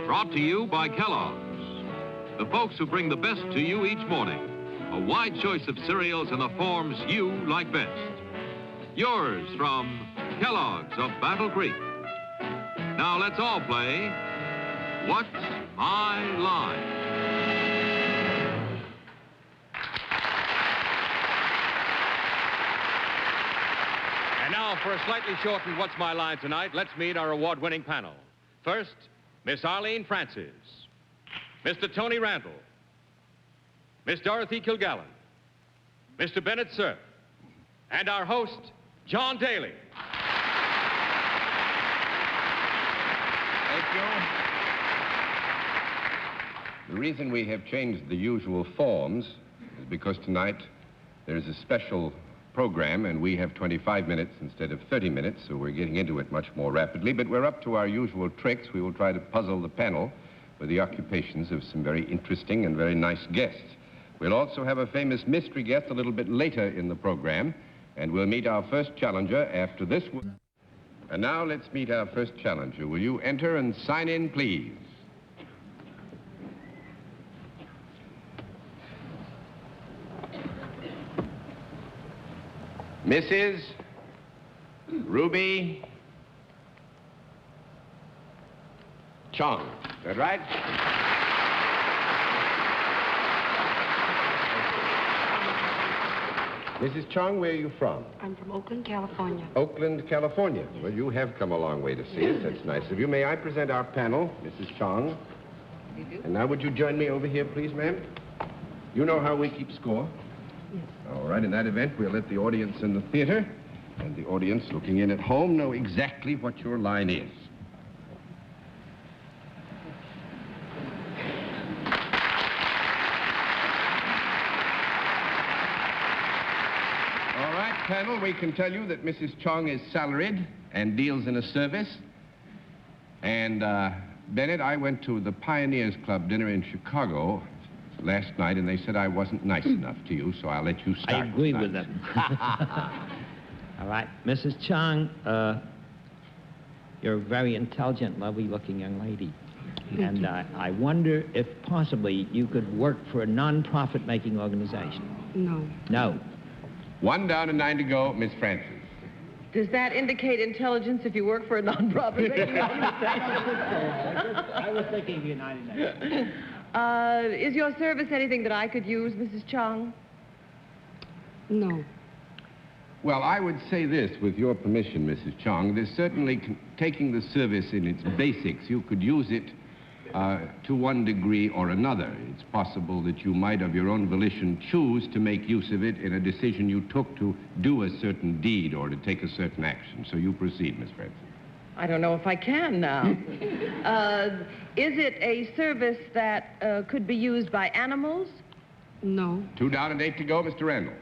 Brought to you by Kellogg's, the folks who bring the best to you each morning. A wide choice of cereals in the forms you like best. Yours from Kellogg's of Battle Creek. Now let's all play What's My Line? And now for a slightly shortened What's My Line tonight, let's meet our award-winning panel. First, Miss Arlene Francis, Mr. Tony Randall, Miss Dorothy Kilgallen, Mr. Bennett Cerf, and our host, John Daly. Thank you. The reason we have changed the usual forms is because tonight there is a special program, and we have 25 minutes instead of 30 minutes, so we're getting into it much more rapidly. But we're up to our usual tricks. We will try to puzzle the panel with the occupations of some very interesting and very nice guests. We'll also have a famous mystery guest a little bit later in the program, and we'll meet our first challenger after this one. And now let's meet our first challenger. Will you enter and sign in, please? Mrs. Ruby Chang. Is that right? Mrs. Chang, where are you from? I'm from Oakland, California. Oakland, California. Well, you have come a long way to see us. That's nice of you. May I present our panel, Mrs. Chang? You do? And now would you join me over here, please, ma'am? You know how we keep score? Yes. All right, in that event, we'll let the audience in the theater and the audience looking in at home know exactly what your line is. All right, panel, we can tell you that Mrs. Chang is salaried and deals in a service. And, Bennett, I went to the Pioneers Club dinner in Chicago last night, and they said I wasn't nice enough to you, so I'll let you start. I agree tonight. with them. All right. Mrs. Chang, you're a very intelligent, lovely-looking young lady. And I wonder if possibly you could work for a non-profit-making organization. No. No. 1 down and 9 to go, Miss Francis. Does that indicate intelligence if you work for a nonprofit? I was thinking of United Nations. Is your service anything that I could use, Mrs. Chang? No. Well, I would say this, with your permission, Mrs. Chang. There's certainly, taking the service in its basics, you could use it to one degree or another. It's possible that you might, of your own volition, choose to make use of it in a decision you took to do a certain deed or to take a certain action. So you proceed, Miss Francis. I don't know if I can now. Is it a service that could be used by animals? No. 2 down and 8 to go, Mr. Randall.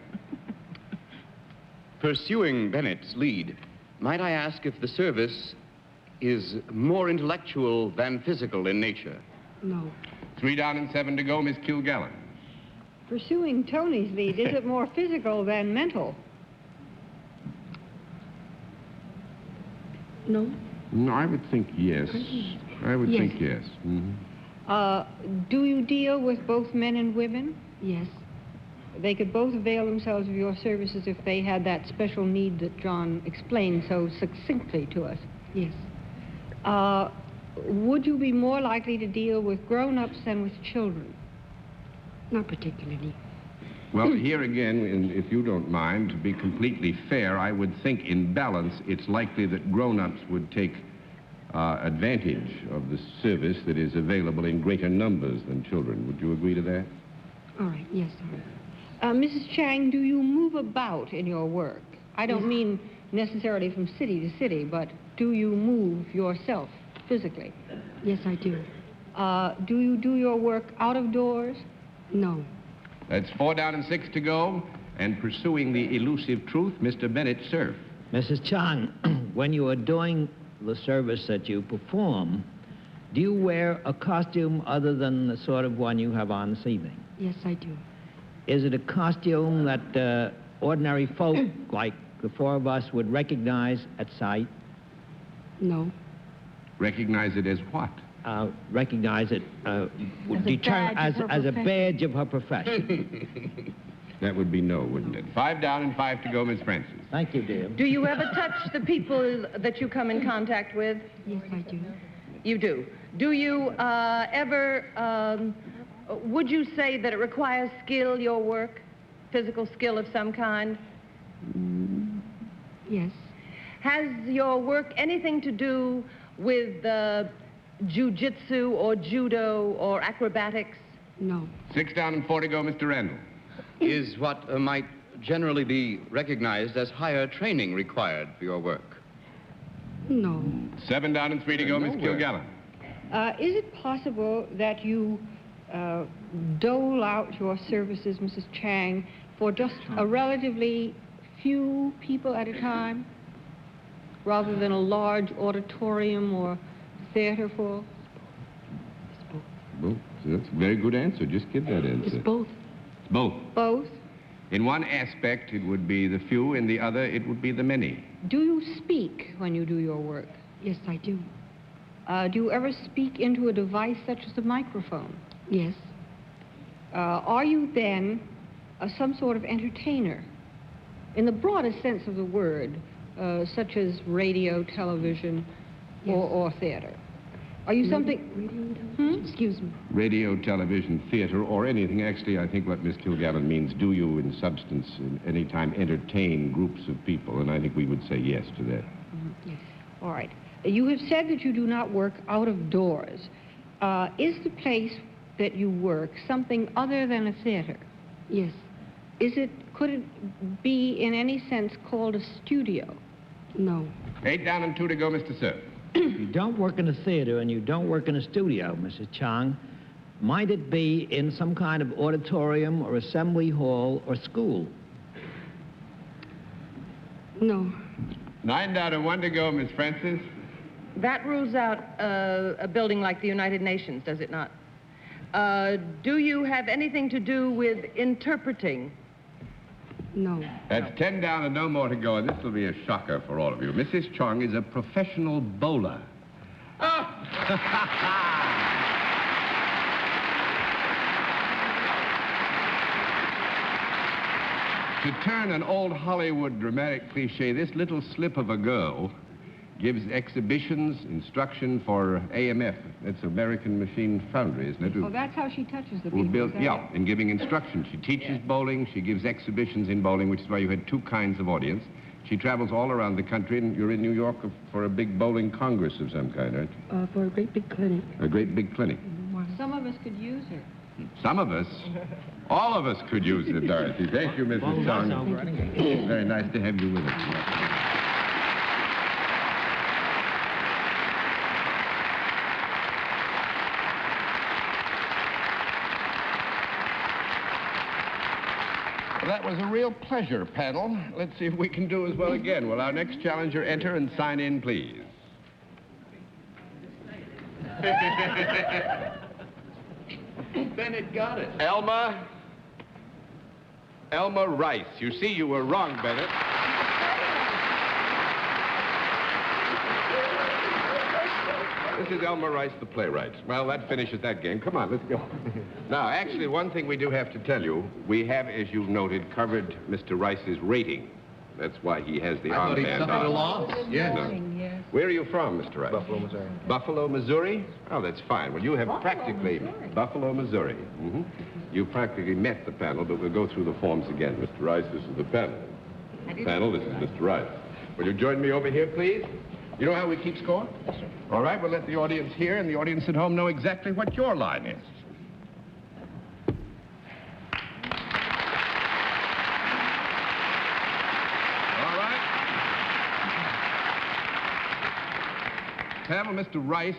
Pursuing Bennett's lead, might I ask if the service is more intellectual than physical in nature? No. 3 down and 7 to go, Miss Kilgallen. Pursuing Tony's lead, is it more physical than mental? No. No, I would think yes. I would Yes. think yes. Mm-hmm. Do you deal with both men and women? Yes. They could both avail themselves of your services if they had that special need that John explained so succinctly to us. Yes. Would you be more likely to deal with grown-ups than with children? Not particularly. Well, here again, and if you don't mind, to be completely fair, I would think in balance it's likely that grown-ups would take advantage of the service that is available in greater numbers than children. Would you agree to that? All right. Yes, all right. Mrs. Chang, do you move about in your work? I don't mean necessarily from city to city, but do you move yourself physically? Yes, I do. Do you do your work out of doors? No. That's 4 down and 6 to go. And pursuing the elusive truth, Mr. Bennett Cerf. Mrs. Chang, when you are doing the service that you perform, do you wear a costume other than the sort of one you have on this evening? Yes, I do. Is it a costume that ordinary folk, like the 4 of us, would recognize at sight? No. Recognize it as what? recognize it As a badge of her as a profession. badge of her profession. That would be no, wouldn't it? 5 down and 5 to go, Miss Francis. Thank you, dear. Do you ever touch the people that you come in contact with? Yes, I do. You do. Do you would you say that it requires skill, your work? Physical skill of some kind? Yes. Has your work anything to do with jiu-jitsu or judo or acrobatics? No. 6 down and 4 to go, Mr. Randall. Is what might generally be recognized as higher training required for your work? No. 7 down and 3 to go, Miss Kilgallen. Is it possible that you dole out your services, Mrs. Chang, for just a relatively few people at a time, rather than a large auditorium or theater full? Well, that's a very good answer. Just give that answer. It's both. It's both. Both? In one aspect, it would be the few. In the other, it would be the many. Do you speak when you do your work? Yes, I do. Do you ever speak into a device such as a microphone? Yes. Are you then some sort of entertainer? In the broadest sense of the word, such as radio, television, Yes. or theater. Are you something... Excuse me. Radio, television, theater, or anything. Actually, I think what Miss Kilgallen means, do you, in substance, in any time entertain groups of people? And I think we would say yes to that. Yes. All right. You have said that you do not work out of doors. Is the place that you work something other than a theater? Yes. Could it be in any sense called a studio? No. 8 down and 2 to go, Mr. Cerf. You don't work in a theater and you don't work in a studio, Mrs. Chang. Might it be in some kind of auditorium or assembly hall or school? No. 9 down and 1 to go, Miss Francis. That rules out a building like the United Nations, does it not? Do you have anything to do with interpreting? No. That's 10 down and no more to go, and this will be a shocker for all of you. Mrs. Chang is a professional bowler. To turn an old Hollywood dramatic cliche, this little slip of a girl gives exhibitions, instruction for AMF. That's American Machine Foundry, isn't it? Oh, that's how she touches the Who people. build, is that yeah, it? in giving instruction. She teaches bowling, she gives exhibitions in bowling, which is why you had 2 kinds of audience. She travels all around the country, and you're in New York for a big bowling congress of some kind, aren't you? For a great big clinic. A great big clinic. Some of us could use her. Some of us, all of us could use it, Dorothy. Thank you, Mrs. Chang. Very nice to have you with us. Well, that was a real pleasure, panel. Let's see if we can do as well again. Will our next challenger enter and sign in, please? Bennett got it. Elma Rice. You see, you were wrong, Bennett. This is Elma Rice, the playwright. Well, that finishes that game. Come on, let's go. Now, actually, one thing we do have to tell you, we have, as you've noted, covered Mr. Rice's rating. That's why he has the I thought he armband suffered on. a loss. Yes. No. Where are you from, Mr. Rice? Buffalo, Missouri. Buffalo, Missouri? Oh, that's fine. Well, you have practically... Buffalo, Missouri. Mm-hmm. You practically met the panel, but we'll go through the forms again. Mr. Rice, this is the panel. Panel, this is Mr. Rice. Will you join me over here, please? You know how we keep score? Yes, sir. All right, we'll let the audience hear and the audience at home know exactly what your line is. All right. Panel, Mr. Rice,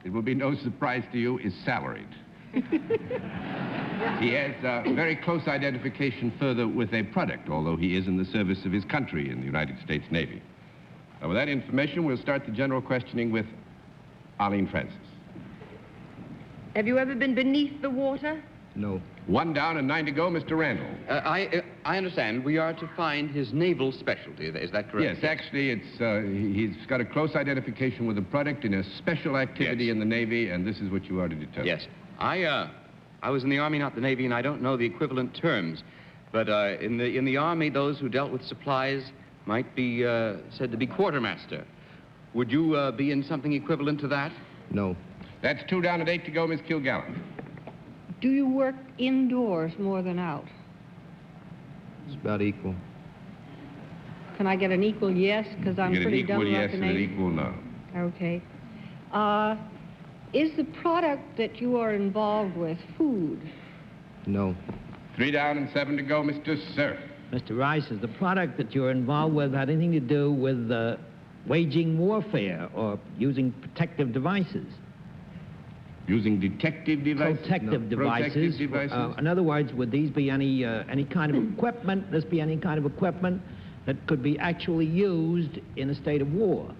it will be no surprise to you, is salaried. He has very close identification further with a product, although he is in the service of his country in the United States Navy. Now, with that information, we'll start the general questioning with Arlene Francis. Have you ever been beneath the water? No. 1 down and 9 to go, Mr. Randall. I understand we are to find his naval specialty. Is that correct? Yes, actually, he's got a close identification with the product in a special activity in the Navy, and this is what you are to determine. Yes. I was in the Army, not the Navy, and I don't know the equivalent terms. But in the Army, those who dealt with supplies might be said to be quartermaster. Would you be in something equivalent to that? No. That's 2 down and 8 to go, Miss Kilgallen. Do you work indoors more than out? It's about equal. Can I get an equal yes? Because I'm You get an pretty dumb equal about yes the and an name. equal no. Okay. Is the product that you are involved with food? No. 3 down and 7 to go, Mr. Cerf. Mr. Rice, has the product that you're involved with had anything to do with waging warfare or using protective devices? Using detective devices? Protective devices. Protective devices? In other words, would these be any kind of equipment, this be any kind of equipment that could be actually used in a state of war?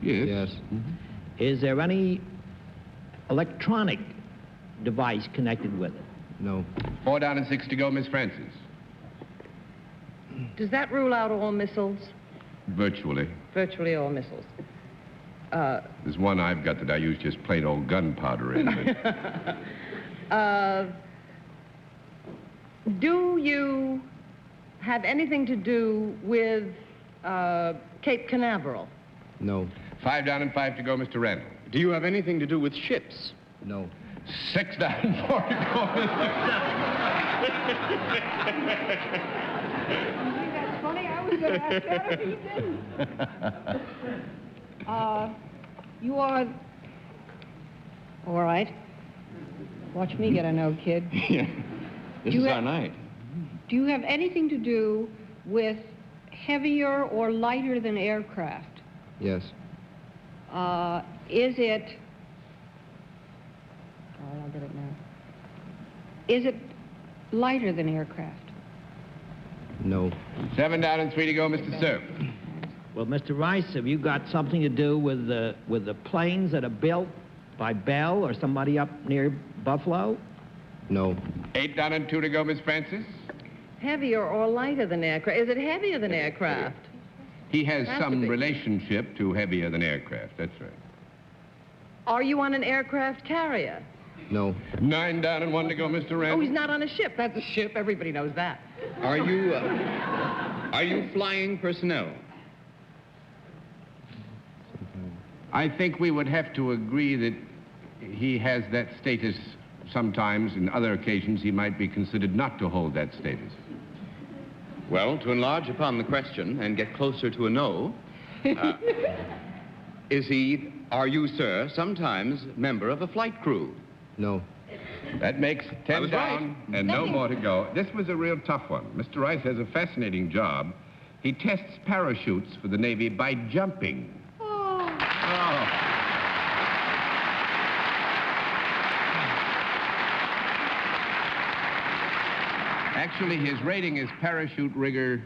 Yes. Yes. Mm-hmm. Is there any electronic device connected with it? No. 4 down and 6 to go, Miss Francis. Does that rule out all missiles? Virtually. Virtually all missiles. There's one I've got that I use just plain old gunpowder in. Do you have anything to do with Cape Canaveral? No. 5 down and 5 to go, Mr. Randall. Do you have anything to do with ships? No. 6 down and 4 to go, Mr. You think that's funny? I was going to ask that if he didn't. You are... All right. Watch me get a no, kid. This is our night. Do you have anything to do with heavier or lighter than aircraft? Yes. Is it... Oh, I'll get it now. Is it lighter than aircraft? No. 7 down and 3 to go, Mr. Cerf. Well, Mr. Rice, have you got something to do with the planes that are built by Bell or somebody up near Buffalo? No. 8 down and 2 to go, Miss Francis. Heavier or lighter than aircraft? Is it heavier than aircraft? He has Has to some be. relationship to heavier than aircraft, that's right. Are you on an aircraft carrier? No. 9 down and 1 to go, Mr. Oh, Randall. he's not on a ship. That's a ship. Everybody knows that. Are you flying personnel? I think we would have to agree that he has that status sometimes. In other occasions, he might be considered not to hold that status. Well, to enlarge upon the question and get closer to a no, are you, sir, sometimes member of a flight crew? No. That makes I 10 was down and no more to go. This was a real tough one. Mr. Rice has a fascinating job. He tests parachutes for the Navy by jumping. Oh. Actually, his rating is parachute rigger,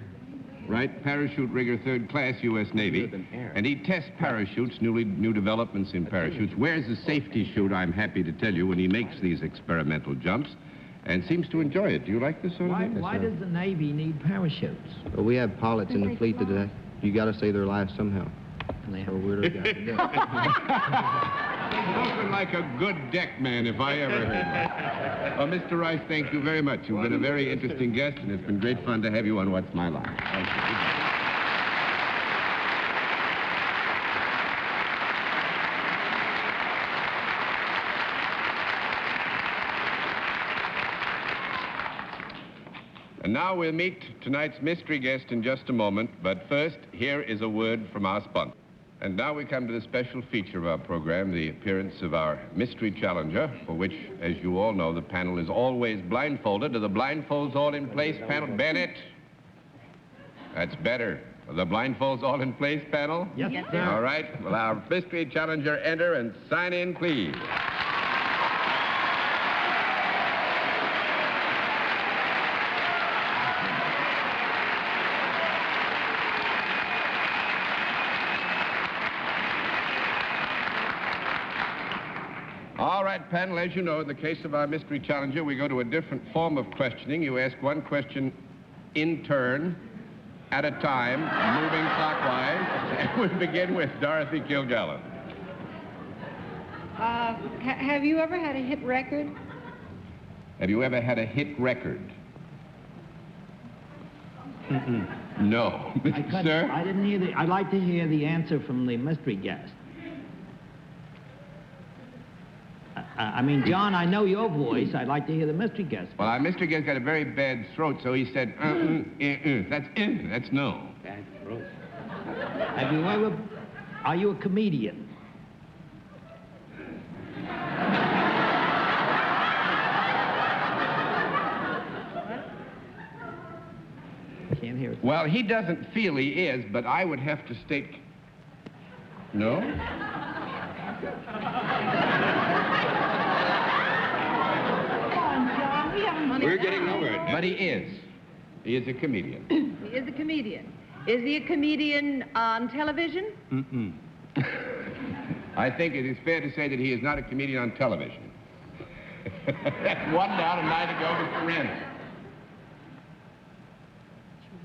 right? Parachute rigger, 3rd class, U.S. Navy. And he tests parachutes, new developments in parachutes. Wears a safety chute, I'm happy to tell you, when he makes these experimental jumps, and seems to enjoy it. Do you like this sort of thing? Why does the Navy need parachutes? Well, we have pilots in the fleet today. You got to save their lives somehow. And they So have we're the guys to do it. Spoken like a good deck man, if I ever heard one. Well, Mr. Rice, thank you very much. You've been a very interesting guest, and it's been great fun to have you on What's My Line. Thank you. And now we'll meet tonight's mystery guest in just a moment, but first, here is a word from our sponsor. And now we come to the special feature of our program, the appearance of our mystery challenger, for which, as you all know, the panel is always blindfolded. Are the blindfolds all in place, panel? Bennett? That's better. Are the blindfolds all in place, panel? Yes, sir. All right. Will our mystery challenger enter and sign in, please? All right, panel, as you know, in the case of our mystery challenger, we go to a different form of questioning. You ask one question in turn, at a time, moving clockwise, and we begin with Dorothy Kilgallen. Have you ever had a hit record? Have you ever had a hit record? No. Sir? I didn't hear the... I'd like to hear the answer from the mystery guest. I mean, John, I know your voice. I'd like to hear the mystery guest. Well, our mystery guest got a very bad throat, so he said, That's no. Bad throat. Have you ever... Are you a comedian? Can't hear it. Well, he doesn't feel he is, but I would have to state... No? We're getting nowhere. But he is. He is a comedian. He is a comedian. Is he a comedian on television? I think it is fair to say that he is not a comedian on television. That's one down, and 9 to go, Mr. Randall.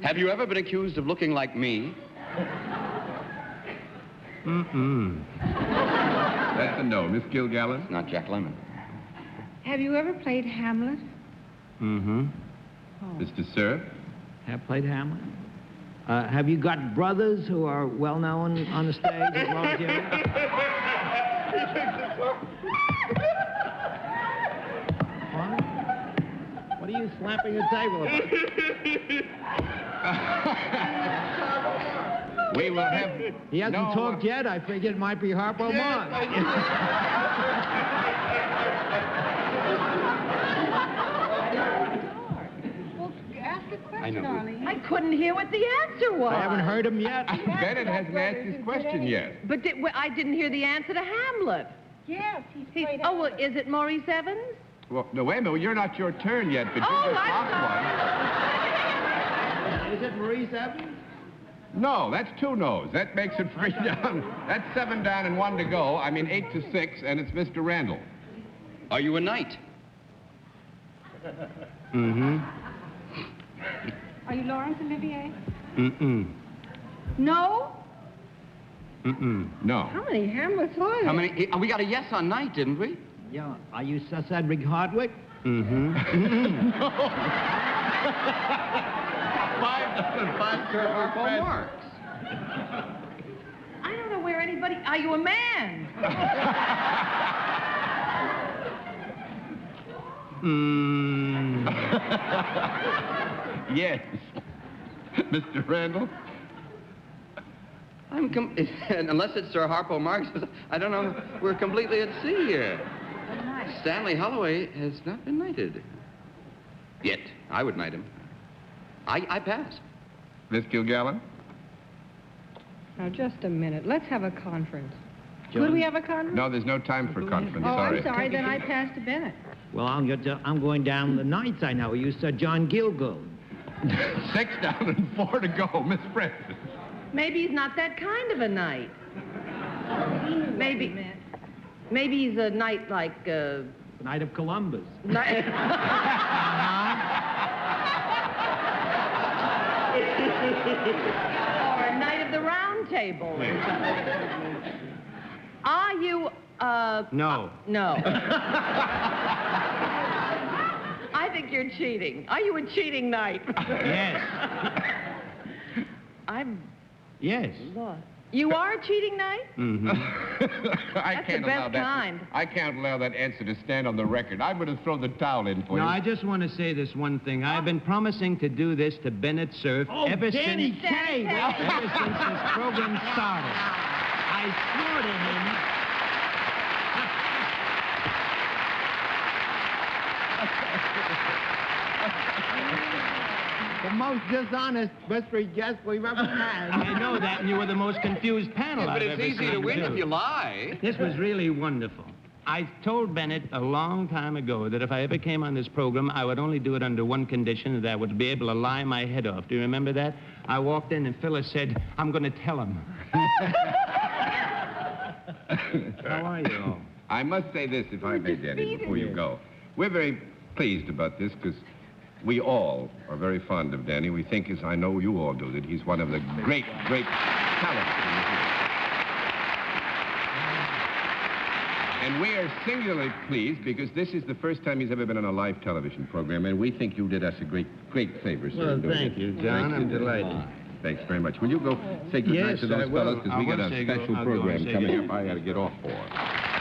Have you ever been accused of looking like me? That's a no. Miss Kilgallen? Not Jack Lemmon. Have you ever played Hamlet? Mr. Cerf? Have played Hamlet? Have you got brothers who are well-known on the stage as well as you? What are you slapping the table about? We will have... He hasn't talked yet. I figured it might be Harpo Marx. Ask a question, I know. Arlene. I couldn't hear what the answer was. I haven't heard him yet. Bennett hasn't asked his question yet. But I didn't hear the answer to Hamlet. Yes, he's played Oh, well, is it Maurice Evans? Well, no, wait a minute. You're not your turn yet, but you Oh, just I'm lost one. Is it Maurice Evans? No, that's 2 no's. That makes it 3 down. That's 7 down and 1 to go. I mean, 8 to 6, and it's Mr. Randall. Are you a knight? Are you Laurence Olivier? No? No. How many Hamlets are there? How many? We got a yes on knight, didn't we? Yeah. Are you Sir Cedric Hardwick? No. 5 down and 5 to Harpo Marx. I don't know where anybody... Are you a man? Yes. Mr. Randall? Unless it's Sir Harpo Marx, I don't know. We're completely at sea here. Stanley Holloway has not been knighted. Yet. I would knight him. I pass. Miss Kilgallen? Now, just a minute. Let's have a conference. John? Could we have a conference? No, there's no time for conference. Oh, Sorry. I'm sorry. Then I pass to Bennett. Well, I'm going down the knights I know. You Sir John Kilgallen. 6 down and 4 to go, Miss Francis. Maybe he's not that kind of a knight. Maybe he's a knight like... Knight of Columbus. Or a knight of the round table. Are you, No. No. I think you're cheating. Are you a cheating knight? Yes. Yes. Lost. You are a cheating knight? That's the best kind. I can't allow that answer to stand on the record. I'm going to throw the towel in for No, you. I just want to say this one thing. I've been promising to do this to Bennett Cerf ever Danny since... Kaye. Ever since this program started. I swore to him... The most dishonest mystery guest we've ever had. I know that, and you were the most confused panel But I've it's ever easy seen, to win too. if you lie. This was really wonderful. I told Bennett a long time ago that if I ever came on this program, I would only do it under one condition, that I would be able to lie my head off. Do you remember that? I walked in and Phyllis said, I'm going to tell him. How are you all? I must say this, if I may, Danny, before you go. We're very pleased about this because we all are very fond of Danny. We think, as I know you all do, that he's one of the great, great talents in the theater. And we are singularly pleased because this is the first time he's ever been on a live television program, and we think you did us a great, great favor, sir. Well, in doing thank it. you, John. I'm delighted. Thanks very much. Will you go say good night Yes, to those I will. fellows? Because we got a special I'll go and program say coming good up I got to get off for.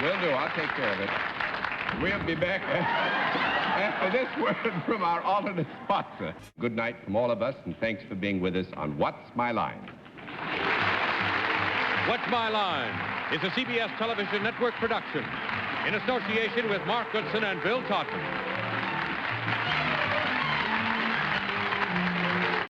Will do. I'll take care of it. We'll be back after this word from our alternate sponsor. Good night from all of us, and thanks for being with us on What's My Line? What's My Line is a CBS television network production in association with Mark Goodson and Bill Todman.